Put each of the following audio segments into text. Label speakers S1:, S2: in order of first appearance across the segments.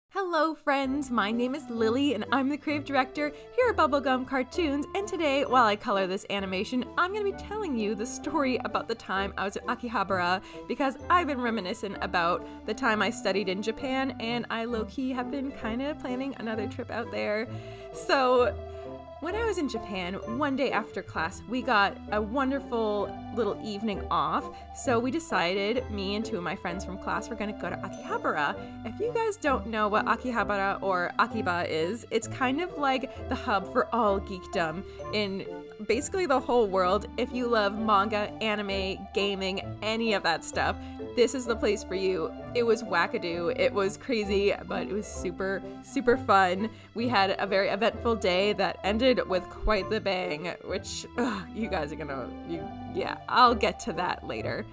S1: Hello friends, my name is Lily and I'm the creative director here at Bubblegum Cartoons, and today, while I color this animation, I'm going to be telling you the story about the time I was at Akihabara, because I've been reminiscent about the time I studied in Japan, and I low-key have been kind of planning another trip out there. So when I was in Japan, one day after class, we got a wonderful little evening off, so we decided, me and two of my friends from class, were going to go to Akihabara. If you guys don't know what Akihabara or Akiba is, it's kind of like the hub for all geekdom in basically the whole world. If you love manga, anime, gaming, any of that stuff, this is the place for you. It was wackadoo, it was crazy, but it was super, super fun. We had a very eventful day that ended with quite the bang, which you guys are gonna, yeah, I'll get to that later.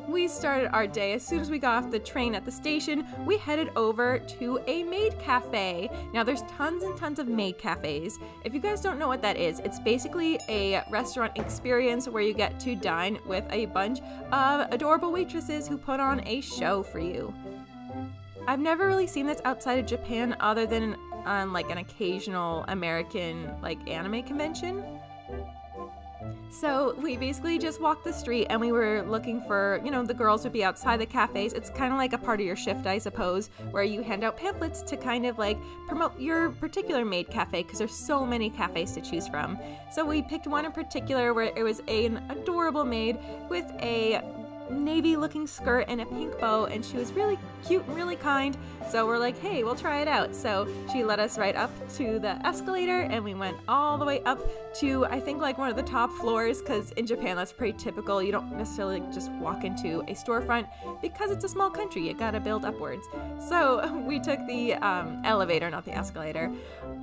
S1: We started our day as soon as we got off the train at the station. We headed over to a maid cafe. Now there's tons and tons of maid cafes. If you guys don't know what that is, it's basically a restaurant experience where you get to dine with a bunch of adorable waitresses who put on a show for you. I've never really seen this outside of Japan other than on like an occasional American like anime convention. So we basically just walked the street and we were looking for, the girls would be outside the cafes. It's kind of like a part of your shift, I suppose, where you hand out pamphlets to kind of like promote your particular maid cafe, because there's so many cafes to choose from. So we picked one in particular where it was an adorable maid with a navy looking skirt and a pink bow, and she was really cute and really kind, so we're like, hey, we'll try it out. So she led us right up to the escalator and we went all the way up to, I think, like one of the top floors, because in Japan that's pretty typical. You don't necessarily just walk into a storefront because it's a small country, you gotta build upwards. So we took the elevator, not the escalator,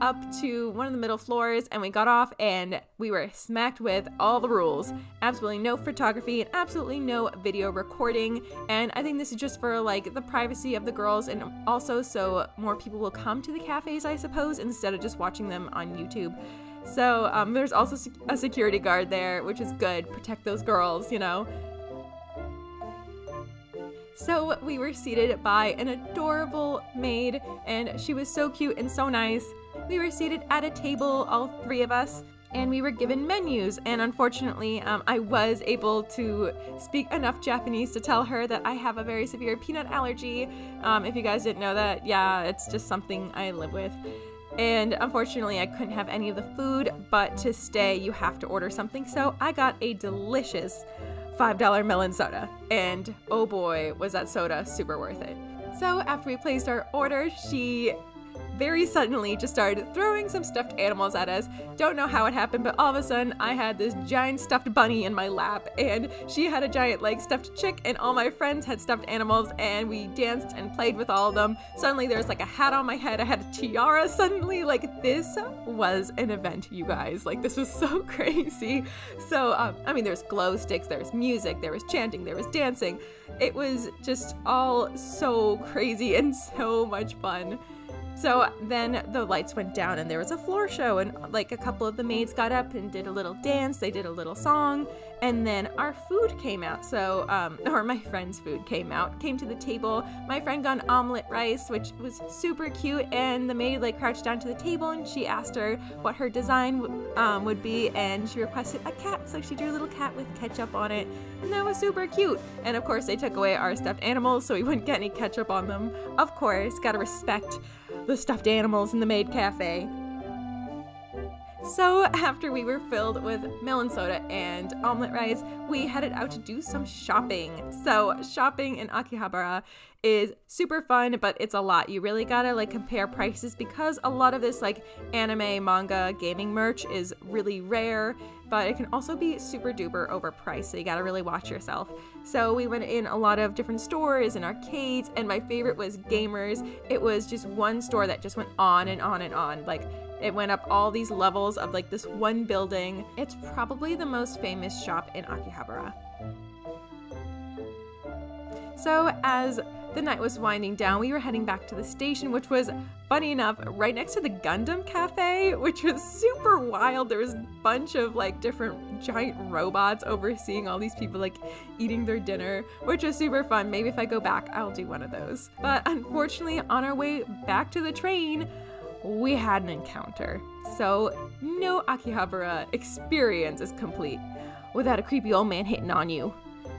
S1: up to one of the middle floors, and we got off and we were smacked with all the rules. Absolutely no photography and absolutely no video recording, and I think this is just for like the privacy of the girls, and also so more people will come to the cafes, I suppose, instead of just watching them on YouTube. So there's also a security guard there, which is good, protect those girls, So we were seated by an adorable maid, and she was so cute and so nice. We were seated at a table, all three of us, and we were given menus, and unfortunately I was able to speak enough Japanese to tell her that I have a very severe peanut allergy. If you guys didn't know that, yeah, it's just something I live with. And unfortunately I couldn't have any of the food, but to stay you have to order something, so I got a delicious $5 melon soda, and oh boy, was that soda super worth it. So after we placed our order, she very suddenly just started throwing some stuffed animals at us. Don't know how it happened, but all of a sudden I had this giant stuffed bunny in my lap, and she had a giant like stuffed chick, and all my friends had stuffed animals, and we danced and played with all of them. Suddenly there was like a hat on my head, I had a tiara suddenly. Like, this was an event, you guys. Like, this was so crazy. So there's glow sticks, there's music, there was chanting, there was dancing. It was just all so crazy and so much fun. So then the lights went down and there was a floor show, and like a couple of the maids got up and did a little dance, they did a little song, and then our food came out. So, or my friend's food came to the table. My friend got an omelet rice, which was super cute, and the maid like crouched down to the table and she asked her what her design would be, and she requested a cat, so she drew a little cat with ketchup on it, and that was super cute. And of course they took away our stuffed animals so we wouldn't get any ketchup on them. Of course, gotta respect the stuffed animals in the maid cafe. So after we were filled with melon soda and omelet rice, we headed out to do some shopping. So shopping in Akihabara is super fun, but it's a lot. You really gotta like compare prices, because a lot of this like anime, manga, gaming merch is really rare, but it can also be super duper overpriced, so you gotta really watch yourself. So we went in a lot of different stores and arcades, and my favorite was Gamers. It was just one store that just went on and on and on. Like, it went up all these levels of like this one building. It's probably the most famous shop in Akihabara. So as the night was winding down, we were heading back to the station, which was, funny enough, right next to the Gundam Cafe, which was super wild. There was a bunch of like different giant robots overseeing all these people like eating their dinner, which was super fun. Maybe if I go back, I'll do one of those. But unfortunately, on our way back to the train, we had an encounter. So no Akihabara experience is complete without a creepy old man hitting on you.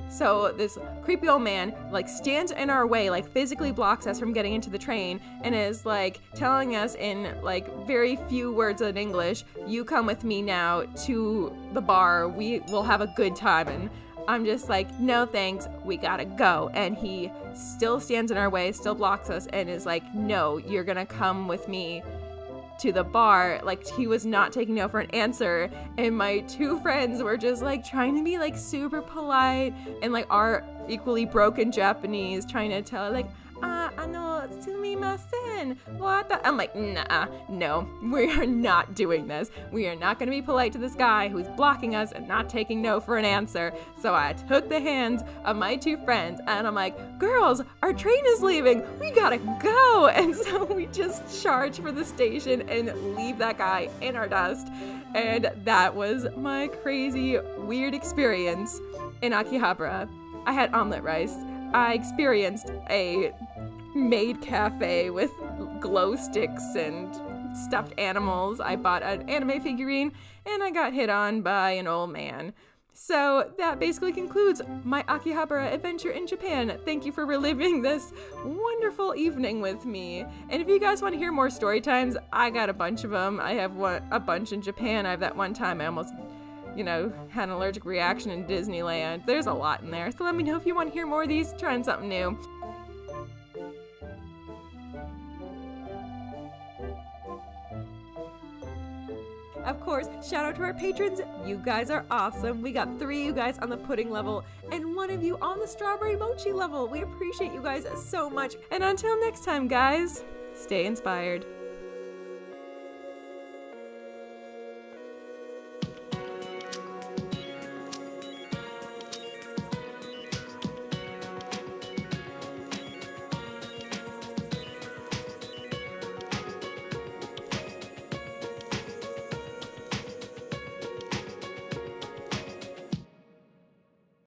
S1: So this creepy old man like stands in our way, like physically blocks us from getting into the train, and is like telling us in like very few words in English, "You come with me now to the bar, we will have a good time." And I'm just like, no thanks, we gotta go. And he still stands in our way, still blocks us, and is like, no, you're gonna come with me to the bar. Like, he was not taking no for an answer. And my two friends were just like trying to be like super polite and like our equally broken Japanese, trying to tell like, sumimasen, what the? I'm like, nah, no, we are not doing this. We are not going to be polite to this guy who's blocking us and not taking no for an answer. So I took the hands of my two friends and I'm like, girls, our train is leaving. We gotta go. And so we just charge for the station and leave that guy in our dust. And that was my crazy, weird experience in Akihabara. I had omelet rice. I experienced a maid cafe with glow sticks and stuffed animals. I bought an anime figurine and I got hit on by an old man. So that basically concludes my Akihabara adventure in Japan. Thank you for reliving this wonderful evening with me. And if you guys want to hear more story times, I got a bunch of them. I have a bunch in Japan. I have that one time I almost had an allergic reaction in Disneyland. There's a lot in there. So let me know if you want to hear more of these, trying something new. Of course, shout out to our patrons. You guys are awesome. We got 3 of you guys on the pudding level and 1 of you on the strawberry mochi level. We appreciate you guys so much. And until next time, guys, stay inspired.